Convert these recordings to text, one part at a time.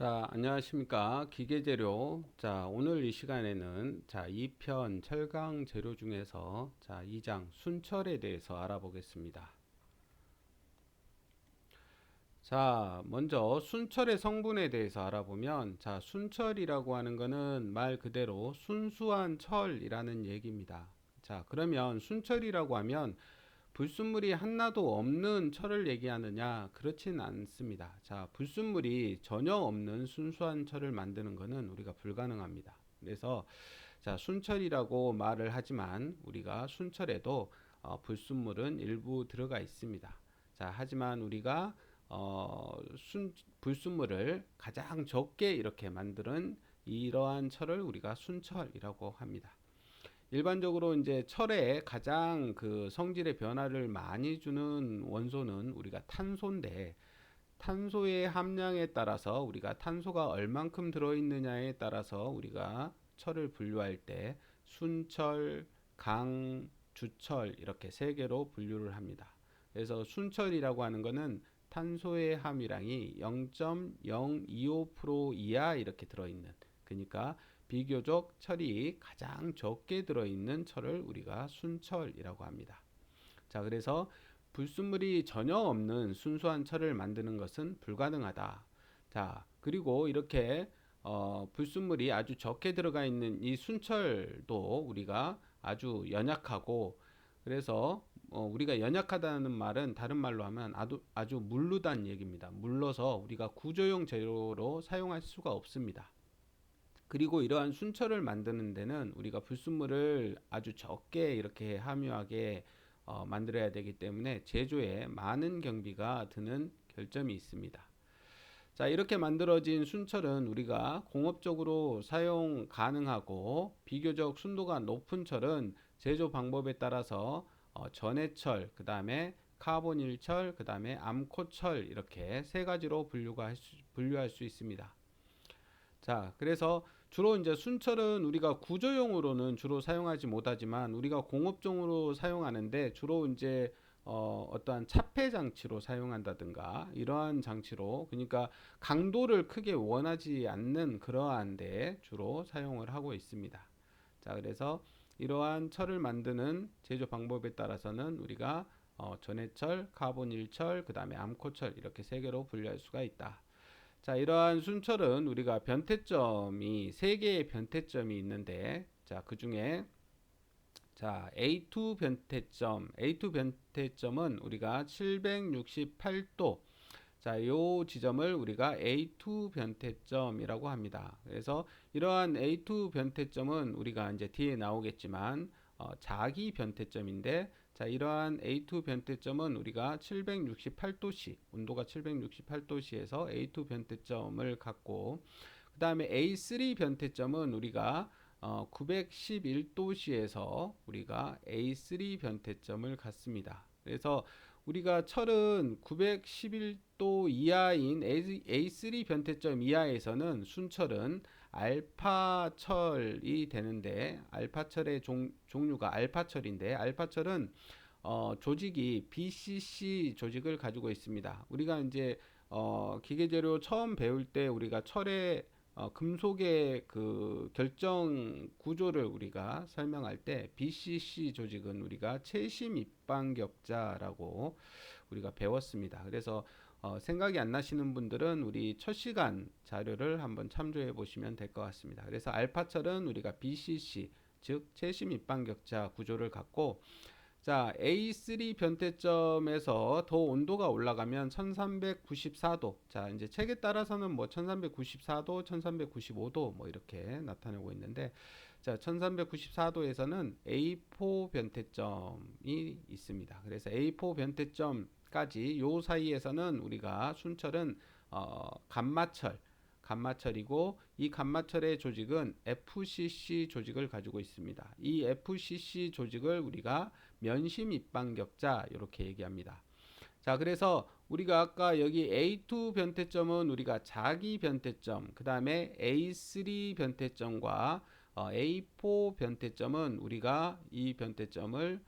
자, 안녕하십니까. 기계재료. 자, 오늘 이 시간에는 2편 철강 재료 중에서 2장 순철에 대해서 알아보겠습니다. 자, 먼저 순철의 성분에 대해서 알아보면 순철이라고 하는 것은 말 그대로 순수한 철이라는 얘기입니다. 자, 그러면 순철이라고 하면 불순물이 하나도 없는 철을 얘기하느냐? 그렇진 않습니다. 자, 불순물이 전혀 없는 순수한 철을 만드는 것은 우리가 불가능합니다. 그래서 순철이라고 말을 하지만 우리가 순철에도 불순물은 일부 들어가 있습니다. 자, 하지만 우리가 불순물을 가장 적게 이렇게 만드는 이러한 철을 우리가 순철이라고 합니다. 일반적으로 이제 철의 가장 그 성질의 변화를 많이 주는 원소는 우리가 탄소인데, 탄소의 함량에 따라서 우리가 탄소가 얼만큼 들어있느냐에 따라서 우리가 철을 분류할 때 순철, 강, 주철 이렇게 세 개로 분류를 합니다. 그래서 순철이라고 하는 것은 탄소의 함유량이 0.025% 이하 이렇게 들어있는, 그러니까 비교적 철이 가장 적게 들어있는 철을 우리가 순철이라고 합니다. 자, 그래서 불순물이 전혀 없는 순수한 철을 만드는 것은 불가능하다. 자, 그리고 이렇게 불순물이 아주 적게 들어가 있는 이 순철도 우리가 아주 연약하고, 그래서 우리가 연약하다는 말은 다른 말로 하면 아주 물르다는 얘기입니다. 물러서 우리가 구조용 재료로 사용할 수가 없습니다. 그리고 이러한 순철을 만드는 데는 우리가 불순물을 아주 적게 이렇게 함유하게 만들어야 되기 때문에 제조에 많은 경비가 드는 결점이 있습니다. 자, 이렇게 만들어진 순철은 우리가 공업적으로 사용 가능하고, 비교적 순도가 높은 철은 제조 방법에 따라서 전해철, 그 다음에 카본일철, 그 다음에 암코철 이렇게 세 가지로 분류할 수 있습니다. 자, 그래서 주로 이제 순철은 우리가 구조용으로는 주로 사용하지 못하지만 우리가 공업용으로 사용하는데 주로 이제 어떠한 차폐 장치로 사용한다든가 이러한 장치로, 그러니까 강도를 크게 원하지 않는 그러한 데 주로 사용을 하고 있습니다. 자, 그래서 이러한 철을 만드는 제조 방법에 따라서는 우리가 전해철, 카본일철, 그 다음에 암코철 이렇게 세 개로 분류할 수가 있다. 자, 이러한 순철은 우리가 변태점이 세 개의 변태점이 있는데, 그 중에 A2 변태점은 우리가 768도, 요 지점을 우리가 A2 변태점이라고 합니다. 그래서 이러한 A2 변태점은 우리가 이제 뒤에 나오겠지만 자기 변태점인데, 이러한 A2 변태점은 우리가 768도씨, 온도가 768도씨에서 A2 변태점을 갖고, 그 다음에 A3 변태점은 우리가 911도씨에서 우리가 A3 변태점을 갖습니다. 그래서 우리가 철은 911도 이하인 A3 변태점 이하에서는 순철은 알파철이 되는데, 알파철의 종류가 알파철인데, 알파철은 조직이 BCC 조직을 가지고 있습니다. 우리가 이제 기계재료 처음 배울 때 우리가 철의 금속의 그 결정 구조를 우리가 설명할 때 BCC 조직은 우리가 채심 입방격자라고 우리가 배웠습니다. 그래서 생각이 안 나시는 분들은 우리 첫 시간 자료를 한번 참조해 보시면 될 것 같습니다. 그래서 알파철은 우리가 BCC 즉 채심 입방격자 구조를 갖고, 자, A3 변태점에서 더 온도가 올라가면 1394도. 자, 이제 책에 따라서는 뭐 1394도, 1395도 뭐 이렇게 나타내고 있는데, 1394도에서는 A4 변태점이 있습니다. 그래서 A4 변태점까지 요 사이에서는 우리가 순철은 감마철이고, 이 감마철의 조직은 FCC 조직을 가지고 있습니다. 이 FCC 조직을 우리가 면심 입방격자 이렇게 얘기합니다. 자, 그래서 우리가 아까 여기 A2 변태점은 우리가 자기 변태점, 그 다음에 A3 변태점과 A4 변태점은 우리가 이 변태점을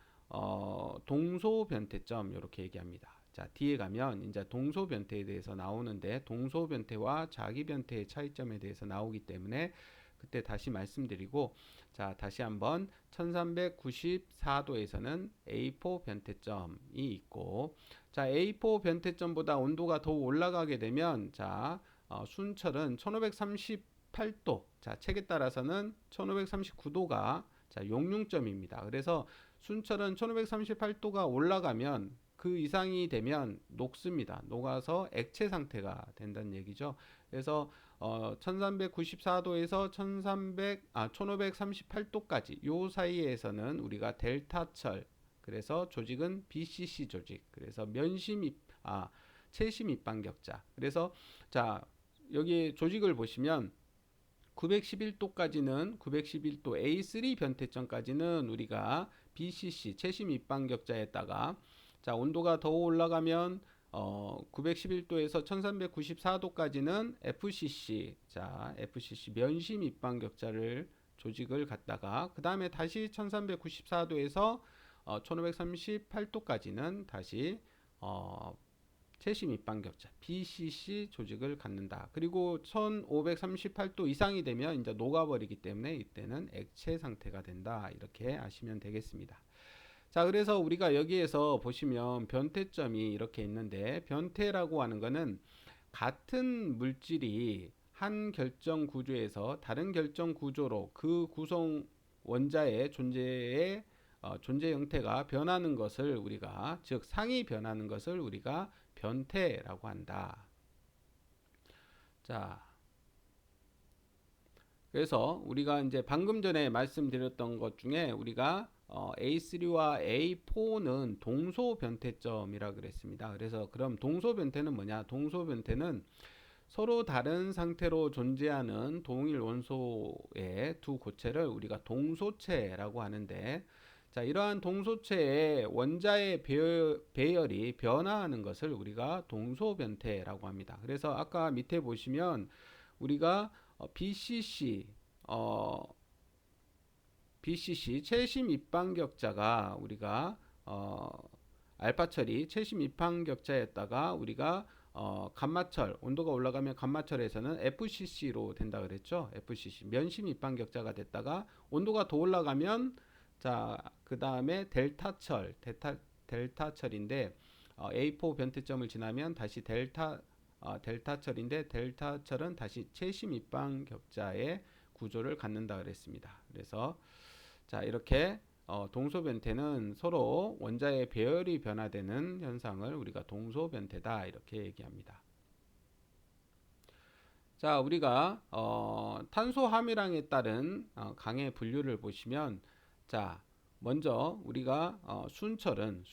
동소 변태점 이렇게 얘기합니다. 자, 뒤에 가면 이제 동소 변태에 대해서 나오는데 동소 변태와 자기 변태의 차이점에 대해서 나오기 때문에 그때 다시 말씀드리고, 자, 다시 한번 1394도에서는 A4 변태점이 있고, 자, A4 변태점보다 온도가 더 올라가게 되면, 자, 순철은 1538도, 자, 책에 따라서는 1539도가 자, 용융점입니다. 그래서 순철은 1538도가 올라가면 그 이상이 되면 녹습니다. 녹아서 액체 상태가 된다는 얘기죠. 그래서 1394도에서 1538도까지 요 사이에서는 우리가 델타철, 그래서 조직은 BCC 조직, 그래서 체심 입방격자. 그래서 자, 여기 조직을 보시면 911도까지는 911도 A3 변태점까지는 우리가 BCC 체심 입방격자에다가, 자, 온도가 더 올라가면 911도에서 1394도까지는 FCC, 자, FCC 면심 입방격자를 조직을 갖다가 그 다음에 다시 1394도에서 1538도까지는 다시 체심 입방격자 BCC 조직을 갖는다. 그리고 1538도 이상이 되면 이제 녹아버리기 때문에 이때는 액체 상태가 된다. 이렇게 아시면 되겠습니다. 자, 그래서 우리가 여기에서 보시면 변태점이 이렇게 있는데, 변태라고 하는 것은 같은 물질이 한 결정 구조에서 다른 결정 구조로 그 구성 원자의 존재 형태가 변하는 것을 우리가, 즉 상이 변하는 것을 우리가 변태라고 한다. 자, 그래서 우리가 이제 방금 전에 말씀드렸던 것 중에 우리가 A3와 A4는 동소 변태점이라 그랬습니다. 그래서 그럼 동소 변태는 뭐냐? 동소 변태는 서로 다른 상태로 존재하는 동일 원소의 두 고체를 우리가 동소체라고 하는데, 자, 이러한 동소체의 원자의 배열이 변화하는 것을 우리가 동소 변태라고 합니다. 그래서 아까 밑에 보시면 우리가 BCC 체심 입방격자가 우리가 알파철이 체심 입방격자였다가 우리가 감마철, 온도가 올라가면 감마철에서는 FCC로 된다 그랬죠. FCC 면심 입방격자가 됐다가 온도가 더 올라가면, 자, 그 다음에 델타철인데 A4 변태점을 지나면 다시 델타철인데 델타철은 다시 체심 입방 격자의 구조를 갖는다 그랬습니다. 그래서 자, 이렇게 동소 변태는 서로 원자의 배열이 변화되는 현상을 우리가 동소 변태다 이렇게 얘기합니다. 자, 우리가 탄소 함유량에 따른 강의 분류를 보시면, 자, 먼저 우리가 순철은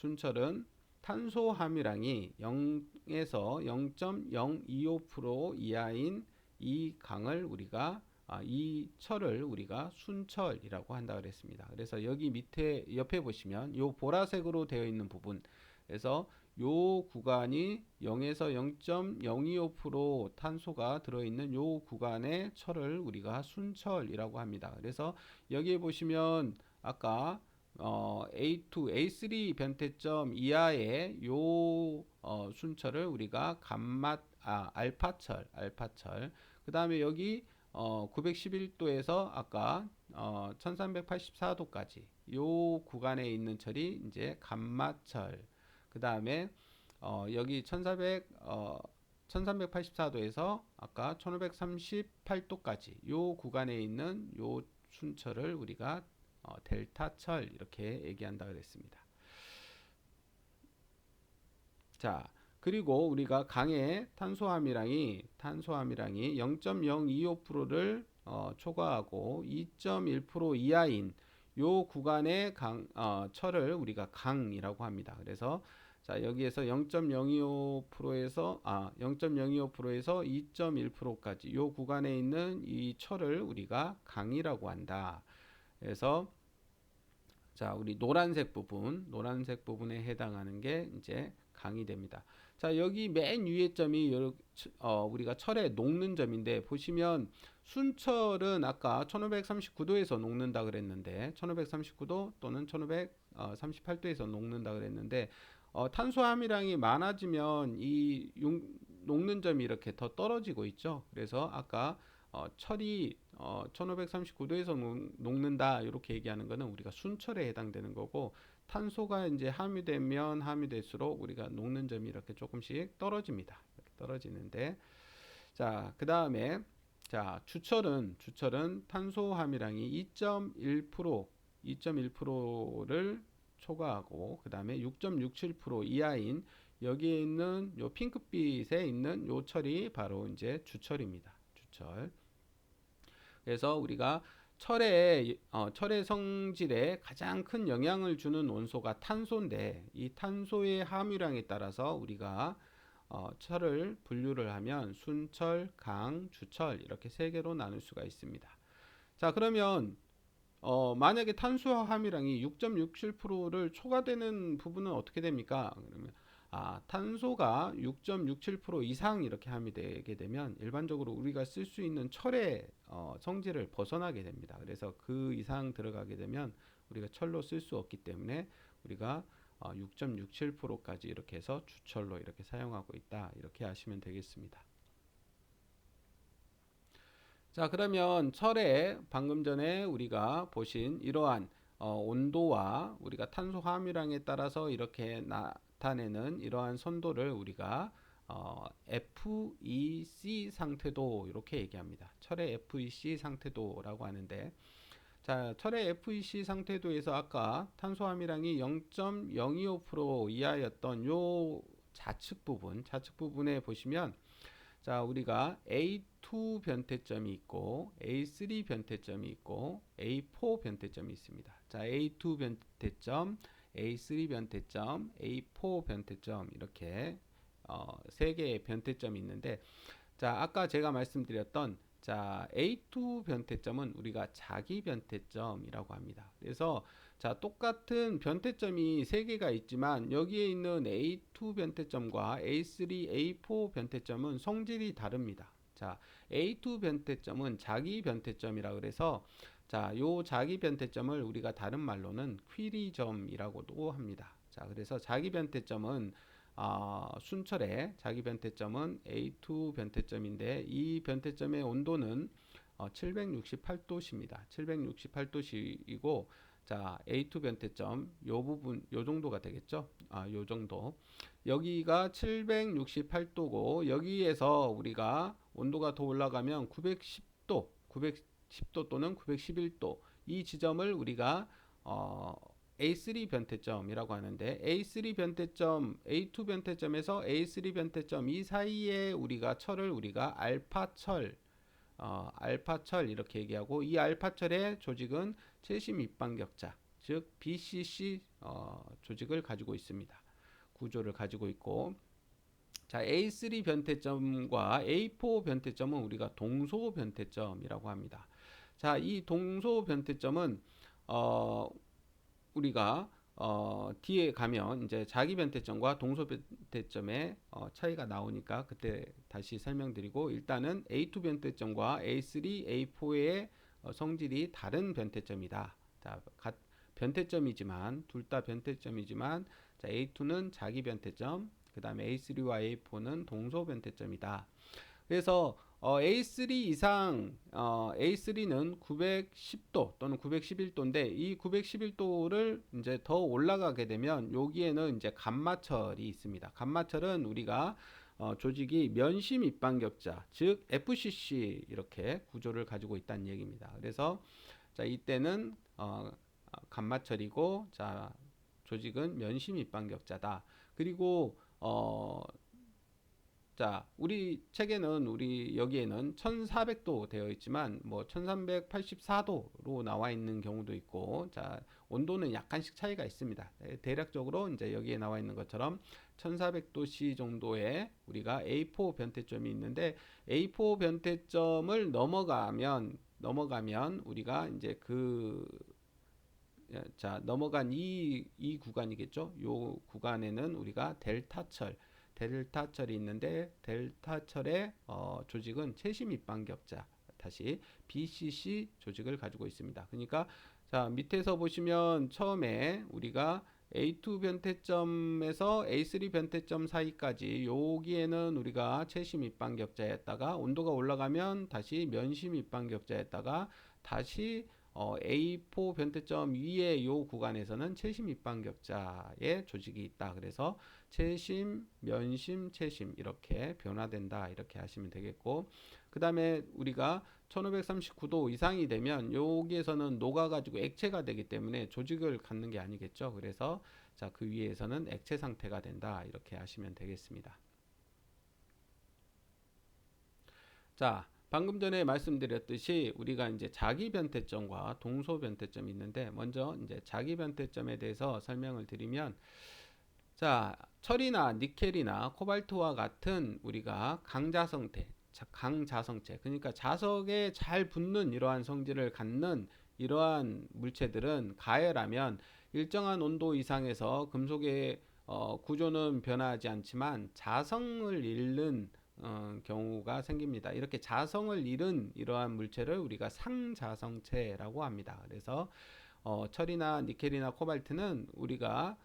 탄소 함유량이 0에서 0.025% 이하인 이 강을 우리가 이 철을 우리가 순철이라고 한다 그랬습니다. 그래서 여기 밑에 옆에 보시면 요 보라색으로 되어 있는 부분, 그래서 요 구간이 0에서 0.025% 탄소가 들어있는 요 구간의 철을 우리가 순철이라고 합니다. 그래서 여기에 보시면 아까 A2, A3 변태점 이하의 요 순철을 우리가 알파철. 그 다음에 여기 911도에서 아까 1384도까지 요 구간에 있는 철이 이제 감마철. 그 다음에 여기 1384도에서 아까 1538도까지 요 구간에 있는 요 순철을 우리가 델타철 이렇게 얘기한다 그랬습니다. 자, 그리고 우리가 강의 탄소 함유량이 0.025%를 초과하고 2.1% 이하인 요 구간의 철을 우리가 강이라고 합니다. 그래서 자, 여기에서 0.025%에서 2.1%까지 요 구간에 있는 이 철을 우리가 강이라고 한다. 그래서 자, 우리 노란색 부분에 해당하는 게 이제 강이 됩니다. 자, 여기 맨 위에 점이 우리가 철에 녹는 점인데, 보시면 순철은 아까 1539도에서 녹는다 그랬는데 1539도 또는 1538도에서 녹는다 그랬는데 탄소 함유량이 많아지면 녹는 점이 이렇게 더 떨어지고 있죠. 그래서 아까 철이 1539도에서 녹는다 이렇게 얘기하는 거는 우리가 순철에 해당되는 거고, 탄소가 이제 함유되면 함유될수록 우리가 녹는 점이 이렇게 조금씩 떨어집니다. 이렇게 떨어지는데, 자, 그 다음에 자, 주철은 탄소 함유량이 2.1%를 초과하고, 그 다음에 6.67% 이하인 여기에 있는 요 핑크빛에 있는 요 철이 바로 이제 주철입니다. 주철. 그래서 우리가 철의 성질에 가장 큰 영향을 주는 원소가 탄소인데, 이 탄소의 함유량에 따라서 우리가 철을 분류를 하면 순철, 강, 주철 이렇게 세 개로 나눌 수가 있습니다. 자, 그러면 만약에 탄소 함유량이 6.67%를 초과되는 부분은 어떻게 됩니까? 그러면 탄소가 6.67% 이상 이렇게 함유되게 되면 일반적으로 우리가 쓸 수 있는 철의 성질을 벗어나게 됩니다. 그래서 그 이상 들어가게 되면 우리가 철로 쓸 수 없기 때문에 우리가 6.67%까지 이렇게 해서 주철로 이렇게 사용하고 있다. 이렇게 하시면 되겠습니다. 자, 그러면 철에 방금 전에 우리가 보신 이러한 온도와 우리가 탄소 함유량에 따라서 이렇게 나타내는 이러한 선도를 우리가 FEC 상태도 이렇게 얘기합니다. 철의 FEC 상태도라고 하는데, 자, 철의 FEC 상태도에서 아까 탄소 함유량이 0.025% 이하였던 요 좌측 부분에 보시면, 자, 우리가 A2 변태점이 있고 A3 변태점이 있고 A4 변태점이 있습니다. 자, A2 변태점, A3 변태점, A4 변태점 이렇게 세 개의 변태점이 있는데, 자, 아까 제가 말씀드렸던 자, A2 변태점은 우리가 자기 변태점이라고 합니다. 그래서 자, 똑같은 변태점이 세 개가 있지만 여기에 있는 A2 변태점과 A3, A4 변태점은 성질이 다릅니다. 자, A2 변태점은 자기 변태점이라 그래서 자, 요 자기 변태점을 우리가 다른 말로는 퀴리점이라고도 합니다. 자, 그래서 자기 변태점은 순철의 자기 변태점은 A2 변태점인데, 이 변태점의 온도는 768도씨입니다. 768도씨이고, 자, A2 변태점 요 부분 요 정도가 되겠죠? 요 정도. 여기가 768도고 여기에서 우리가 온도가 더 올라가면 910도 또는 911도, 이 지점을 우리가 A3 변태점이라고 하는데, A3 변태점, A2 변태점에서 A3 변태점 이 사이에 우리가 철을 우리가 알파철 이렇게 얘기하고, 이 알파철의 조직은 최심 입방격자, 즉 BCC 조직을 가지고 있습니다. 구조를 가지고 있고, 자, A3 변태점과 A4 변태점은 우리가 동소 변태점이라고 합니다. 자, 이 동소 변태점은 우리가 뒤에 가면 이제 자기 변태점과 동소 변태점의 차이가 나오니까 그때 다시 설명드리고, 일단은 A2 변태점과 A3, A4의 성질이 다른 변태점이다. 자, 변태점이지만 둘 다 변태점이지만, 자, A2는 자기 변태점, 그 다음에 A3와 A4는 동소 변태점이다. 그래서 A3 이상, A3는 910도 또는 911도인데, 이 911도를 이제 더 올라가게 되면 여기에는 이제 감마철이 있습니다. 감마철은 우리가 조직이 면심 입방격자, 즉 FCC 이렇게 구조를 가지고 있다는 얘기입니다. 그래서 자, 이때는 감마철이고, 자, 조직은 면심 입방격자다. 그리고 자, 우리 책에는 우리 여기에는 1400도 되어 있지만 뭐 1384도로 나와 있는 경우도 있고, 자, 온도는 약간씩 차이가 있습니다. 대략적으로 이제 여기에 나와 있는 것처럼 1400도C 정도의 우리가 A4 변태점이 있는데, A4 변태점을 넘어가면 우리가 이제 자, 넘어간 이 구간이겠죠. 요 구간에는 우리가 델타철이 있는데, 델타철의 조직은 최심 입방격자, 다시 BCC 조직을 가지고 있습니다. 그러니까 자, 밑에서 보시면 처음에 우리가 A2 변태점에서 A3 변태점 사이까지 여기에는 우리가 최심 입방 격자였다가 온도가 올라가면 다시 면심 입방 격자였다가 다시 A4 변태점 위에 요 구간에서는 최심 입방 격자의 조직이 있다. 그래서 최심, 면심, 최심 이렇게 변화된다. 이렇게 하시면 되겠고, 그 다음에 우리가 1539도 이상이 되면 여기에서는 녹아가지고 액체가 되기 때문에 조직을 갖는 게 아니겠죠. 그래서 자, 그 위에서는 액체 상태가 된다. 이렇게 하시면 되겠습니다. 자, 방금 전에 말씀드렸듯이 우리가 이제 자기 변태점과 동소 변태점이 있는데, 먼저 이제 자기 변태점에 대해서 설명을 드리면, 자, 철이나 니켈이나 코발트와 같은 우리가 강자성체, 그러니까 자석에 잘 붙는 이러한 성질을 갖는 이러한 물체들은 가열하면 일정한 온도 이상에서 금속의 구조는 변하지 않지만 자성을 잃는 경우가 생깁니다. 이렇게 자성을 잃은 이러한 물체를 우리가 상자성체라고 합니다. 그래서 철이나 니켈이나 코발트는 우리가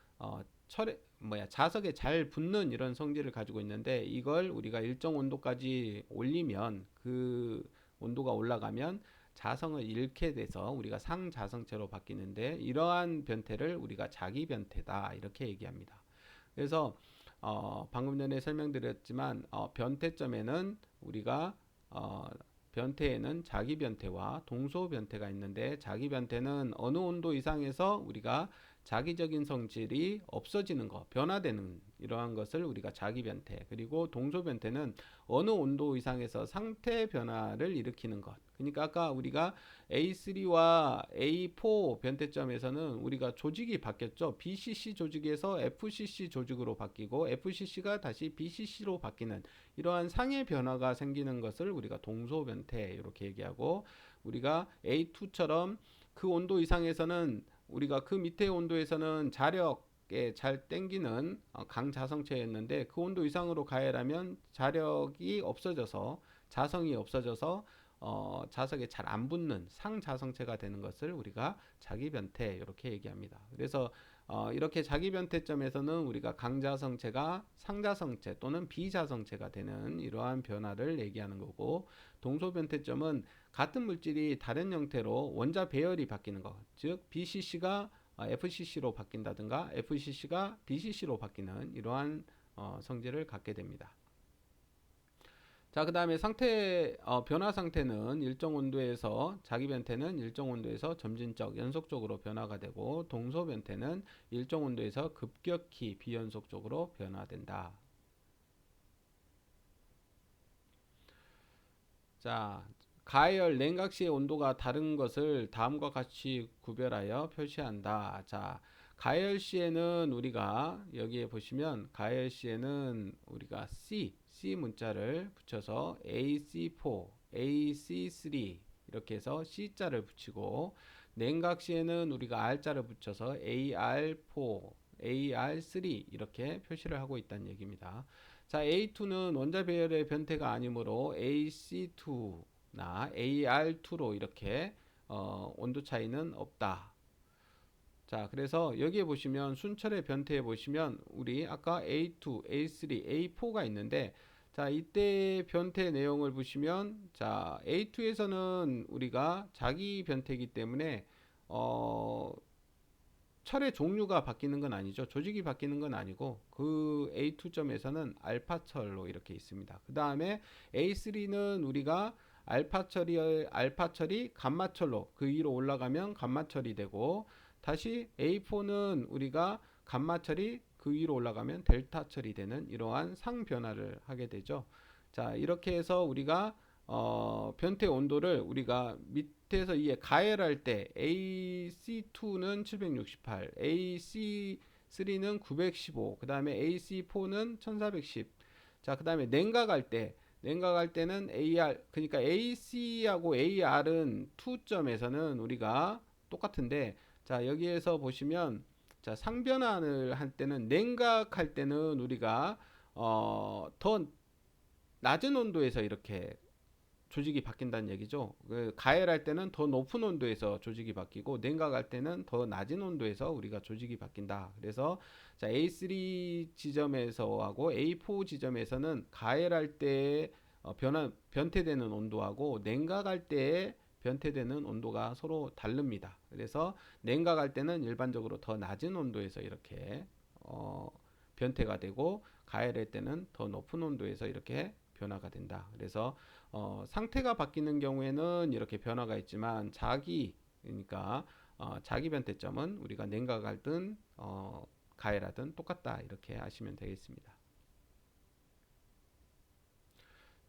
자석에 잘 붙는 이런 성질을 가지고 있는데, 이걸 우리가 일정 온도까지 올리면 그 온도가 올라가면 자성을 잃게 돼서 우리가 상자성체로 바뀌는데, 이러한 변태를 우리가 자기 변태다 이렇게 얘기합니다. 그래서 방금 전에 설명드렸지만 변태점에는 우리가 변태에는 자기 변태와 동소 변태가 있는데, 자기 변태는 어느 온도 이상에서 우리가 자기적인 성질이 없어지는 것, 변화되는 이러한 것을 우리가 자기 변태, 그리고 동소 변태는 어느 온도 이상에서 상태 변화를 일으키는 것. 그러니까 아까 우리가 A3와 A4 변태점에서는 우리가 조직이 바뀌었죠. BCC 조직에서 FCC 조직으로 바뀌고 FCC가 다시 BCC로 바뀌는 이러한 상의 변화가 생기는 것을 우리가 동소 변태 이렇게 얘기하고, 우리가 A2처럼 그 온도 이상에서는 우리가 그 밑에 온도에서는 자력에 잘 땡기는 강자성체였는데, 그 온도 이상으로 가열하면 자력이 없어져서 자성이 없어져서 자석에 잘 안 붙는 상자성체가 되는 것을 우리가 자기 변태 이렇게 얘기합니다. 그래서 이렇게 자기 변태점에서는 우리가 강자성체가 상자성체 또는 비자성체가 되는 이러한 변화를 얘기하는 거고, 동소 변태점은 같은 물질이 다른 형태로 원자 배열이 바뀌는 것, 즉 BCC가 FCC로 바뀐다든가 FCC가 BCC로 바뀌는 이러한 성질을 갖게 됩니다. 자, 그 다음에 변화 상태는 일정 온도에서, 자기 변태는 일정 온도에서 점진적, 연속적으로 변화가 되고, 동소 변태는 일정 온도에서 급격히 비연속적으로 변화된다. 자, 가열, 냉각 시의 온도가 다른 것을 다음과 같이 구별하여 표시한다. 자, 가열 시에는 우리가 여기에 보시면 가열 시에는 우리가 C 문자를 붙여서 AC4, AC3 이렇게 해서 C자를 붙이고, 냉각 시에는 우리가 R자를 붙여서 AR4, AR3 이렇게 표시를 하고 있다는 얘기입니다. 자, A2는 원자 배열의 변태가 아니므로 AC2나 AR2로 이렇게 온도 차이는 없다. 자, 그래서 여기에 보시면 순철의 변태에 보시면 우리 아까 A2, A3, A4가 있는데, 자, 이때 변태 내용을 보시면, 자, A2에서는 우리가 자기 변태이기 때문에 철의 종류가 바뀌는 건 아니죠. 조직이 바뀌는 건 아니고, 그 A2점에서는 알파철로 이렇게 있습니다. 그 다음에 A3는 우리가 알파철이 감마철로 그 위로 올라가면 감마철이 되고, 다시 A4는 우리가 감마철이 그 위로 올라가면 델타철이 되는 이러한 상변화를 하게 되죠. 자, 이렇게 해서 우리가 변태 온도를 우리가 밑에서 이게 가열할 때 AC2는 768, AC3는 915, 그 다음에 AC4는 1410. 자, 그 다음에 냉각할 때는 AR, 그러니까 AC하고 AR은 2점에서는 우리가 똑같은데, 자, 여기에서 보시면, 자, 상변환을 할 때는, 냉각할 때는 우리가 더 낮은 온도에서 이렇게 조직이 바뀐다는 얘기죠. 가열할 때는 더 높은 온도에서 조직이 바뀌고 냉각할 때는 더 낮은 온도에서 우리가 조직이 바뀐다. 그래서 자, A3 지점에서하고 A4 지점에서는 가열할 때 변태되는 온도하고 냉각할 때 변태되는 온도가 서로 다릅니다. 그래서 냉각할 때는 일반적으로 더 낮은 온도에서 이렇게 변태가 되고 가열할 때는 더 높은 온도에서 이렇게 변화가 된다. 그래서 상태가 바뀌는 경우에는 이렇게 변화가 있지만 그러니까 자기 변태점은 우리가 냉각하든 가열하든 똑같다 이렇게 아시면 되겠습니다.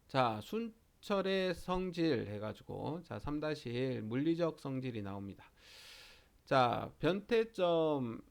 자, 순철의 성질 해가지고 자 3-1 물리적 성질이 나옵니다. 자, 변태점에서는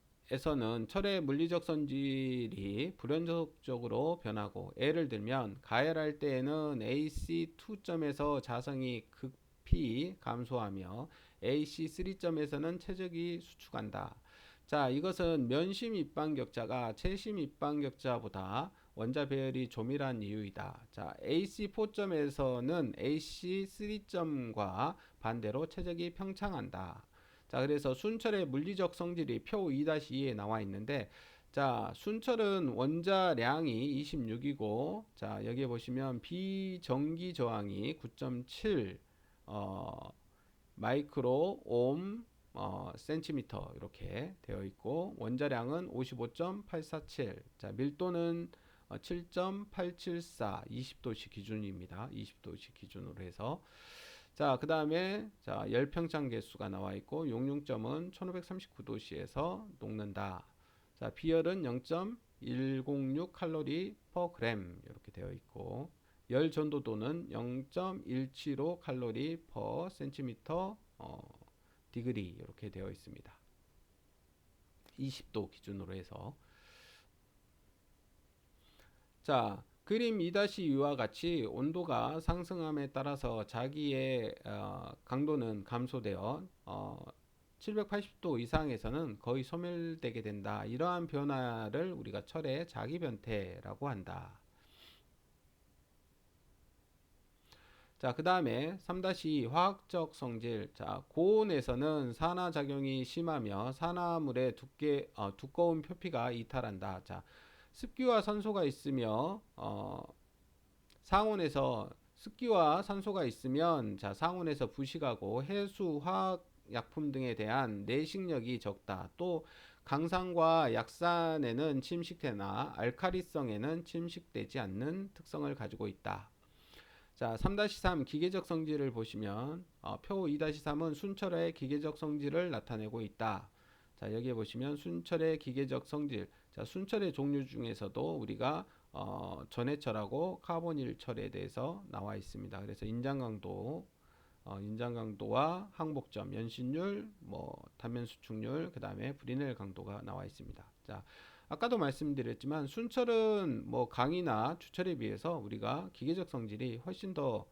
철의 물리적 성질이 불연속적으로 변하고 예를 들면 가열할 때에는 AC2점에서 자성이 급히 감소하며 AC3점에서는 최적이 수축한다. 자, 이것은 면심 입방격자가 채심 입방격자보다 원자 배열이 조밀한 이유이다. 자, AC4점에서는 AC3점과 반대로 최적이 평창한다. 자, 그래서 순철의 물리적 성질이 표 2-2에 나와 있는데, 자, 순철은 원자량이 26이고, 자, 여기에 보시면 비전기 저항이 9.7 마이크로 옴 센티미터 이렇게 되어 있고, 원자량은 55.847. 자, 밀도는 7.874 20도씨 기준입니다. 20도씨 기준으로 해서 자, 그 다음에 자, 열평창 개수가 나와 있고 용융점은 1539도씨에서 녹는다. 자, 비열은 0.106 칼로리 퍼 그램 이렇게 되어 있고 열 전도도는 0.175 칼로리 퍼 센티미터 디그리 이렇게 되어 있습니다. 20도 기준으로 해서 자, 그림 2-2와 같이 온도가 상승함에 따라서 자기의 강도는 감소되어 780도 이상에서는 거의 소멸되게 된다. 이러한 변화를 우리가 철의 자기 변태라고 한다. 자, 그 다음에 3-2 화학적 성질. 자, 고온에서는 산화작용이 심하며 산화물의 두꺼운 표피가 이탈한다. 자, 습기와 산소가 있으며 상온에서 습기와 산소가 있으면 자, 상온에서 부식하고 해수 화학 약품 등에 대한 내식력이 적다. 또 강산과 약산에는 침식되나 알카리성에는 침식되지 않는 특성을 가지고 있다. 자, 3-3 기계적 성질을 보시면 표 2-3은 순철의 기계적 성질을 나타내고 있다. 자, 여기에 보시면 순철의 기계적 성질. 자, 순철의 종류 중에서도 우리가 전해철하고 카보닐철에 대해서 나와 있습니다. 그래서 인장 강도와 항복점, 연신율, 단면 수축률, 그 다음에 브리넬 강도가 나와 있습니다. 자, 아까도 말씀드렸지만 순철은 강이나 주철에 비해서 우리가 기계적 성질이 훨씬 더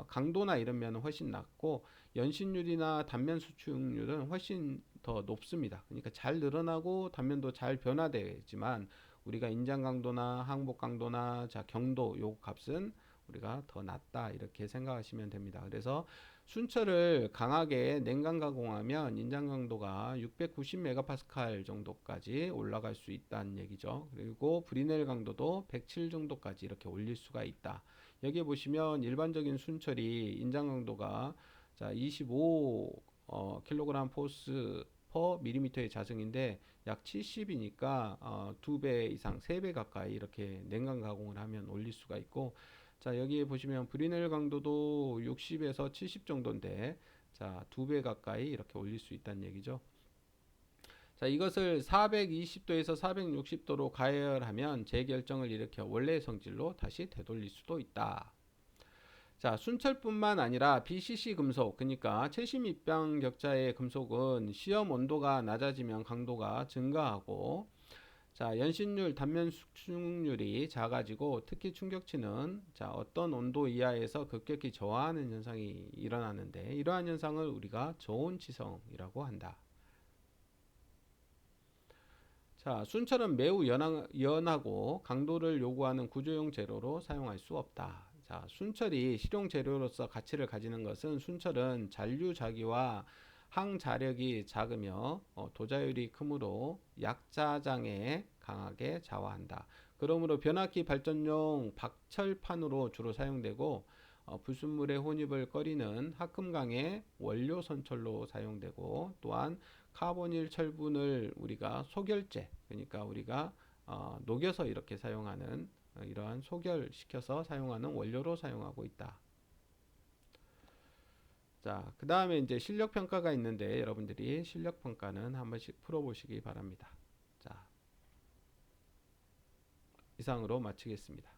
강도나 이런 면은 훨씬 낮고 연신율이나 단면 수축률은 훨씬 더 높습니다. 그러니까 잘 늘어나고 단면도 잘 변화되지만 우리가 인장 강도나 항복 강도나 자 경도 요 값은 우리가 더 낮다 이렇게 생각하시면 됩니다. 그래서 순철을 강하게 냉각 가공하면 인장 강도가 690메가파스칼 정도까지 올라갈 수 있다는 얘기죠. 그리고 브리넬 강도도 107 정도까지 이렇게 올릴 수가 있다. 여기에 보시면 일반적인 순철이 인장 강도가 자 25 킬로그램 포스 퍼 밀리미터의 자승인데 약 70이니까 2배 이상 3배 가까이 이렇게 냉각 가공을 하면 올릴 수가 있고 자, 여기에 보시면 브리넬 강도도 60에서 70 정도인데 자, 2배 가까이 이렇게 올릴 수 있다는 얘기죠. 자, 이것을 420도에서 460도로 가열하면 재결정을 일으켜 원래의 성질로 다시 되돌릴 수도 있다. 자, 순철뿐만 아니라 BCC 금속, 그러니까 채심 입방 격자의 금속은 시험 온도가 낮아지면 강도가 증가하고 자, 연신율, 단면 수축률이 작아지고 특히 충격치는 자, 어떤 온도 이하에서 급격히 저하하는 현상이 일어나는데 이러한 현상을 우리가 저온치성이라고 한다. 자, 순철은 매우 연하고 강도를 요구하는 구조용 재료로 사용할 수 없다. 자, 순철이 실용 재료로서 가치를 가지는 것은 순철은 잔류자기와 항자력이 작으며 도자율이 크므로 약자장에 강하게 좌화한다. 그러므로 변압기 발전용 박철판으로 주로 사용되고 불순물의 혼입을 꺼리는 합금강의 원료 선철로 사용되고 또한 카보닐 철분을 우리가 소결제 그러니까 우리가 녹여서 이렇게 사용하는 이러한 소결시켜서 사용하는 원료로 사용하고 있다. 자, 그 다음에 이제 실력 평가가 있는데 여러분들이 실력 평가는 한 번씩 풀어보시기 바랍니다. 자, 이상으로 마치겠습니다.